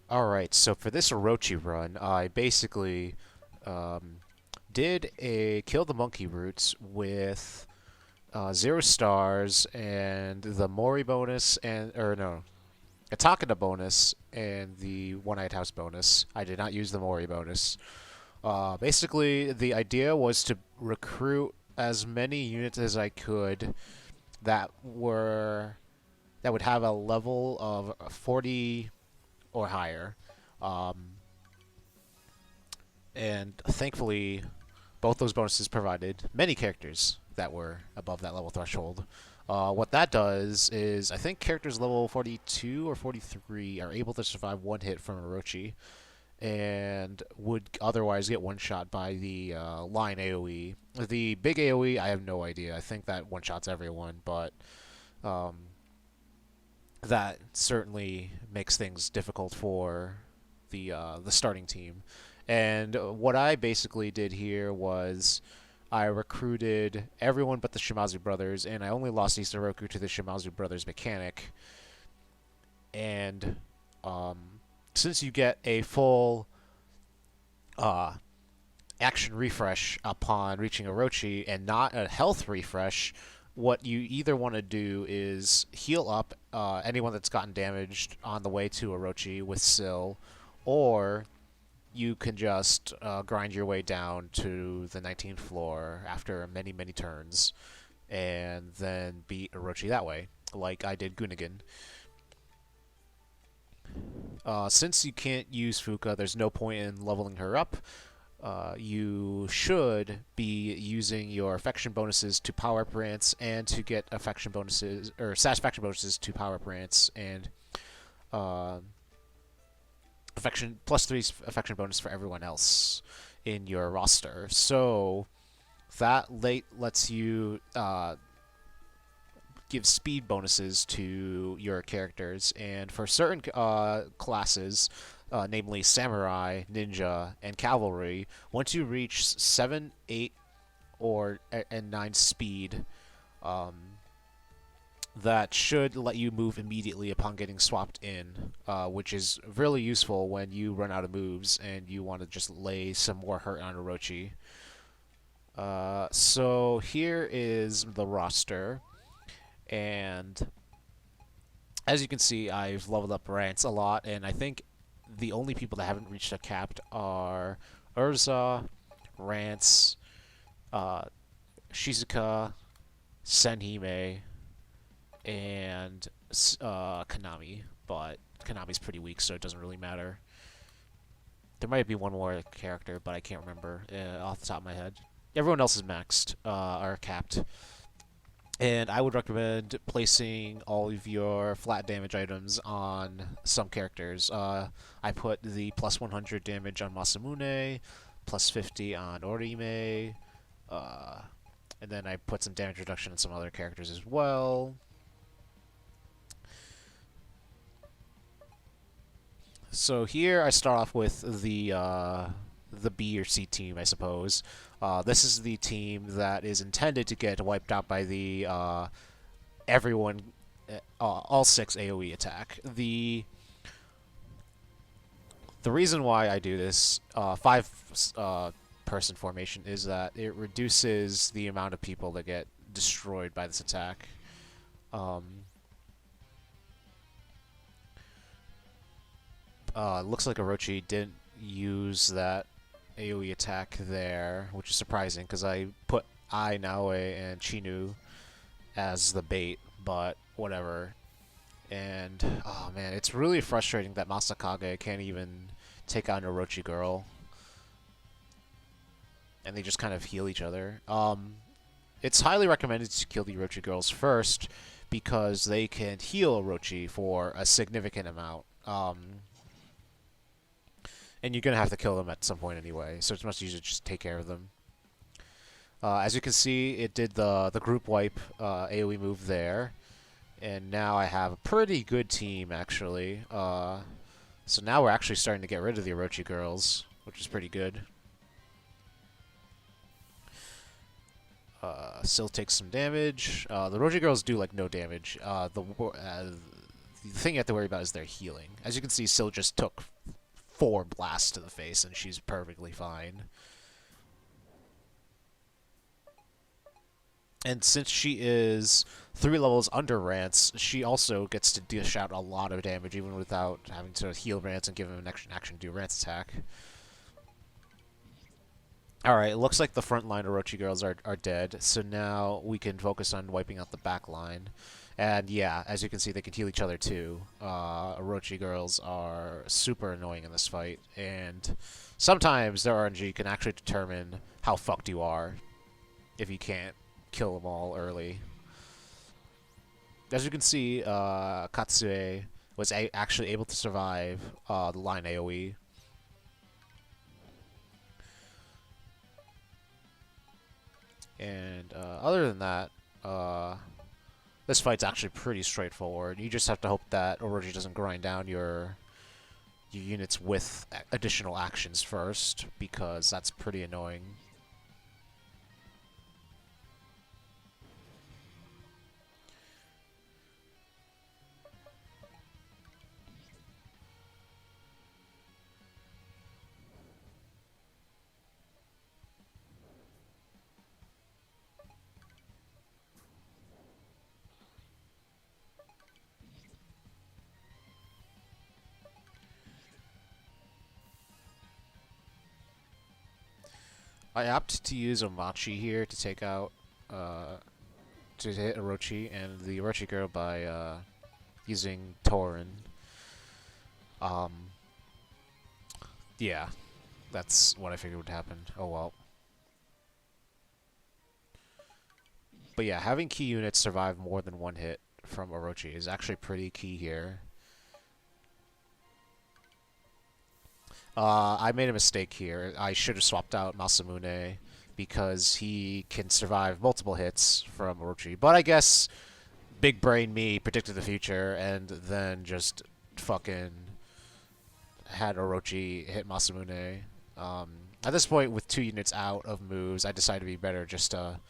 Alright, so for this Orochi run, I basically um, did a kill the monkey roots with 0 stars and the Mori bonus or no, Atakana bonus and the One-Eyed House bonus. I did not use the Mori bonus. Basically, the idea was to recruit as many units as I could that were that would have a level of 40 or higher. Um, and thankfully, both those bonuses provided many characters that were above that level threshold. What that does is, I think characters level 42 or 43 are able to survive one hit from Orochi, and would otherwise get one shot by the line AoE. The big AoE, I have no idea. I think that one shots everyone, but um, that certainly makes things difficult for the starting team. And what I basically did here was I recruited everyone but the Shimazu brothers, and I only lost Isoroku to the Shimazu brothers mechanic. And um, since you get a full uh, action refresh upon reaching Orochi and not a health refresh, what you either want to do is heal up anyone that's gotten damaged on the way to Orochi with Syl, or you can just grind your way down to the 19th floor after many, many turns and then beat Orochi that way, like I did Gunnigan. Since you can't use Fuka, there's no point in leveling her up. You should be using your affection bonuses to power up Rance and to get affection bonuses or satisfaction bonuses to power up Rance and uh, affection +3 affection bonus for everyone else in your roster. So that lets you give speed bonuses to your characters, and for certain classes, namely Samurai, Ninja, and Cavalry, once you reach 7, 8, or and 9 speed, um, that should let you move immediately upon getting swapped in, which is really useful when you run out of moves and you want to just lay some more hurt on Orochi. So here is the roster. And as you can see, I've leveled up Rance a lot, and I think the only people that haven't reached a capped are Urza, Rance, uh, Shizuka, Senhime, and Konami. But Konami's pretty weak, so it doesn't really matter. There might be one more character, but I can't remember off the top of my head. Everyone else is maxed, or capped. And I would recommend placing all of your flat damage items on some characters. I put the +100 damage on Masamune, +50 on Orime, uh, and then I put some damage reduction on some other characters as well. So here I start off with the B or C team, I suppose. This is the team that is intended to get wiped out by the everyone, all 6 AOE attack. The reason why I do this 5 person formation is that it reduces the amount of people that get destroyed by this attack. Um, Looks like Orochi didn't use that AoE attack there, which is surprising because I put Ai, Naoe, and Chinu as the bait, but whatever. And, oh man, it's really frustrating that Masakage can't even take on Orochi Girl. And they just kind of heal each other. It's highly recommended to kill the Orochi Girls first because they can heal Orochi for a significant amount. And you're gonna have to kill them at some point anyway, so it's much easier to just take care of them. As you can see, it did the group wipe AoE move there, and now I have a pretty good team actually. So now we're actually starting to get rid of the Orochi girls, which is pretty good. Syl takes some damage. The Orochi girls do like no damage. the thing you have to worry about is their healing. As you can see, Syl just took 4 blasts to the face, and she's perfectly fine. And since she is 3 levels under Rance, she also gets to dish out a lot of damage, even without having to heal Rance and give him an action to do Rance attack. Alright, it looks like the front line Orochi girls are dead, so now we can focus on wiping out the back line. And yeah, as you can see, they can heal each other too. Orochi girls are super annoying in this fight, and sometimes their RNG can actually determine how fucked you are if you can't kill them all early. As you can see, Katsue was actually able to survive the line AoE. And other than that, this fight's actually pretty straightforward. You just have to hope that Orochi doesn't grind down your units with additional actions first, because that's pretty annoying. I opt to use Omachi here to take out, to hit Orochi, and the Orochi girl by using Torin. Yeah, that's what I figured would happen. Oh well. But yeah, having key units survive more than one hit from Orochi is actually pretty key here. I made a mistake here. I should have swapped out Masamune because he can survive multiple hits from Orochi. But I guess big brain me predicted the future and then just fucking had Orochi hit Masamune. At this point, with 2 units out of moves, I decided it'd be better just to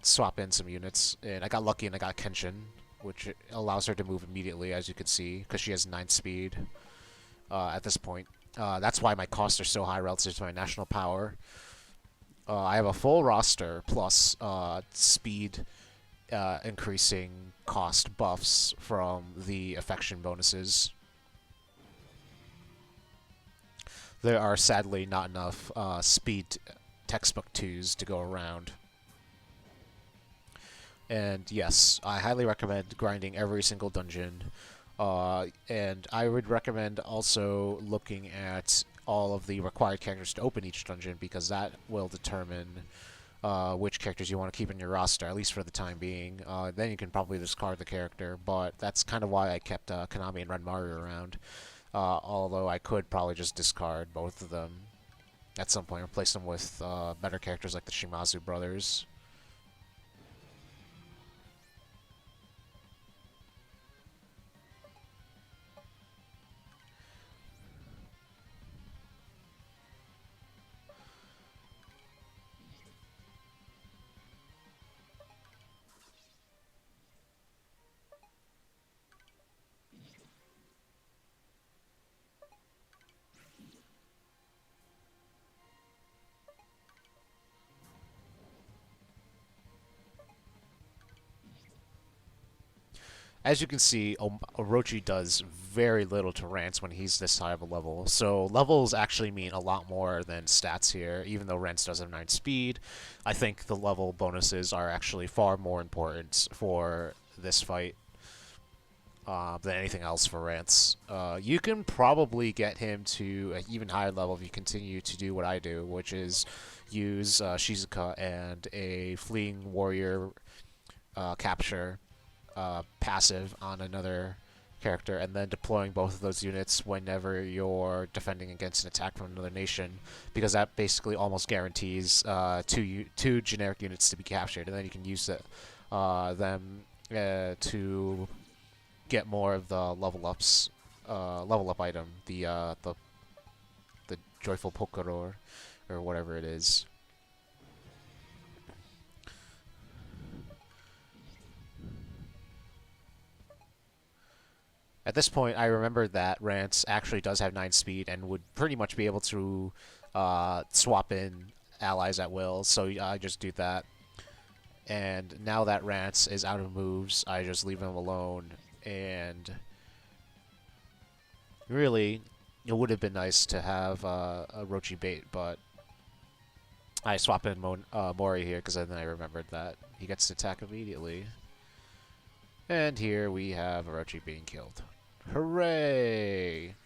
swap in some units. And I got lucky and I got Kenshin, which allows her to move immediately, as you can see, because she has 9 speed. At this point. That's why my costs are so high relative to my national power. I have a full roster plus speed increasing cost buffs from the affection bonuses. There are sadly not enough speed textbook 2s to go around. And yes, I highly recommend grinding every single dungeon. And I would recommend also looking at all of the required characters to open each dungeon, because that will determine which characters you want to keep in your roster, at least for the time being. Then you can probably discard the character, but that's kind of why I kept Konami and Renmaru around. Although I could probably just discard both of them at some point, replace them with better characters like the Shimazu brothers. As you can see, Orochi does very little to Rance when he's this high of a level. So levels actually mean a lot more than stats here. Even though Rance does have 9 speed, I think the level bonuses are actually far more important for this fight than anything else for Rance. You can probably get him to an even higher level if you continue to do what I do, which is use Shizuka and a fleeing warrior capture passive on another character, and then deploying both of those units whenever you're defending against an attack from another nation, because that basically almost guarantees two generic units to be captured, and then you can use them to get more of the level up item, the joyful Pokoro, or whatever it is. At this point, I remembered that Rance actually does have 9 speed and would pretty much be able to swap in allies at will, so I just do that. And now that Rance is out of moves, I just leave him alone. And really, it would have been nice to have a Orochi bait, but I swap in Mori here because then I remembered that he gets to attack immediately. And here we have Orochi being killed. Hooray!